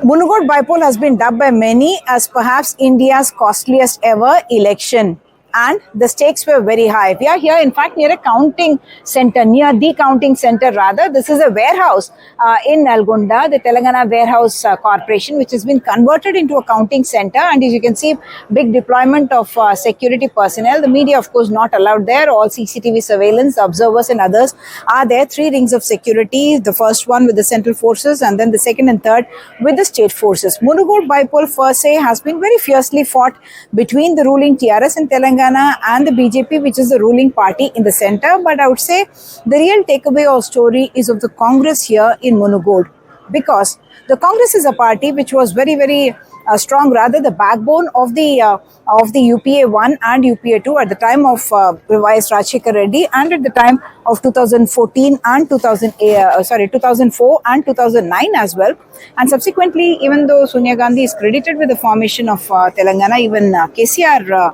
Munugode Bipole has been dubbed by many as perhaps India's costliest ever election. And the stakes were very high. We are here, in fact, near a counting center, near the counting center rather. This is a warehouse in Nalgonda, the Telangana Warehouse Corporation, which has been converted into a counting center. And as you can see, big deployment of security personnel. The media, of course, not allowed there. All CCTV surveillance, observers and others are there. 3 rings of security. The first one with the central forces and then the second and third with the state forces. Munugode Bipole per se has been very fiercely fought between the ruling TRS in Telangana and the BJP, which is the ruling party in the center. But I would say the real takeaway or story is of the Congress here in Munugode, because the Congress is a party which was very strong, rather the backbone of the UPA 1 and UPA 2 at the time of revised Rajshekar Reddy, and at the time of 2014 and 2004 and 2009 as well. And subsequently, even though Sonia Gandhi is credited with the formation of Telangana, even KCR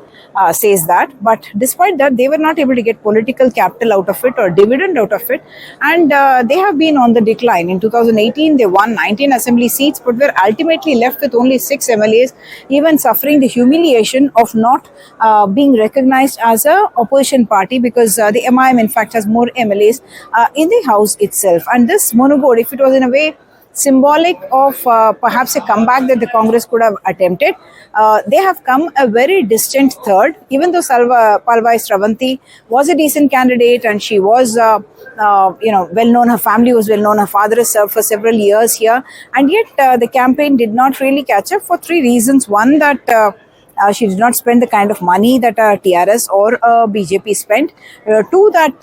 says that, but despite that, they were not able to get political capital out of it or dividend out of it, and they have been on the decline. In 2018, they won 19 assembly seats, but were ultimately left with only 6 MLAs, even suffering the humiliation of not being recognized as a opposition party, because the MIM in fact has more MLAs in the house itself. And this Munugode, if it was in a way symbolic of perhaps a comeback that the Congress could have attempted, they have come a very distant third, even though Palvai Sravanti was a decent candidate and she was well known, her family was well known, her father has served for several years here, and yet the campaign did not really catch up for 3 reasons. One, that she did not spend the kind of money that TRS or BJP spent. 2, that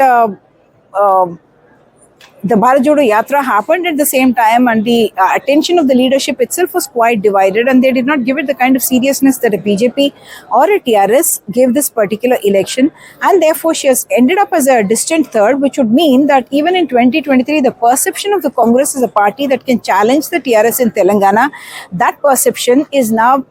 the Bharat Jodo Yatra happened at the same time, and the attention of the leadership itself was quite divided, and they did not give it the kind of seriousness that a BJP or a TRS gave this particular election, and therefore she has ended up as a distant third, which would mean that even in 2023, the perception of the Congress as a party that can challenge the TRS in Telangana, that perception is now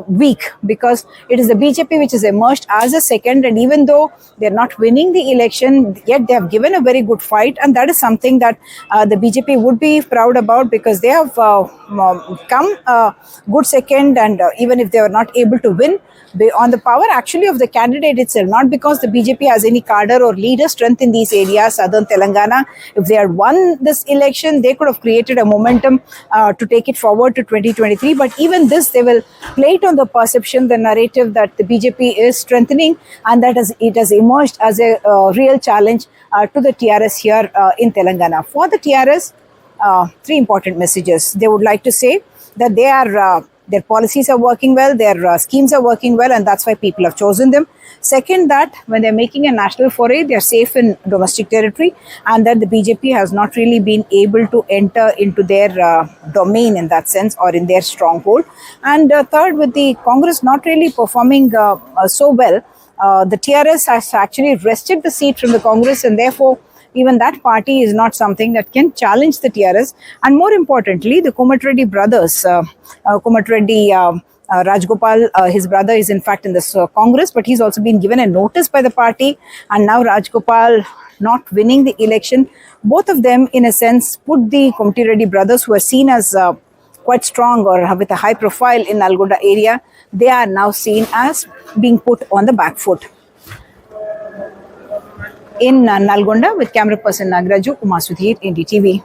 weak, because it is the BJP which has emerged as a second, and even though they're not winning the election, yet they have given a very good fight, and that is something that the BJP would be proud about, because they have come good second, and even if they were not able to win, on the power actually of the candidate itself, not because the BJP has any cadre or leader strength in these areas, southern Telangana. If they had won this election, they could have created a momentum to take it forward to 2023. But even this, they will play it on the perception, the narrative that the BJP is strengthening, and that it has emerged as a real challenge to the TRS here in Telangana. For the TRS, 3 important messages. They would like to say that they are their policies are working well, their schemes are working well, and that's why people have chosen them. Second, that when they're making a national foray, they're safe in domestic territory, and that the BJP has not really been able to enter into their domain in that sense, or in their stronghold. And third, with the Congress not really performing so well, the TRS has actually wrested the seat from the Congress, and therefore even that party is not something that can challenge the TRS. And more importantly, the Komatreddy brothers, Komatreddy Rajgopal, his brother is in fact in this Congress, but he's also been given a notice by the party, and now Rajgopal not winning the election, both of them in a sense put the Komatreddy brothers, who are seen as quite strong or with a high profile in Nalgonda area, they are now seen as being put on the back foot. In Nalgonda, with camera person Nagraju, Umar Sudhir, NDTV.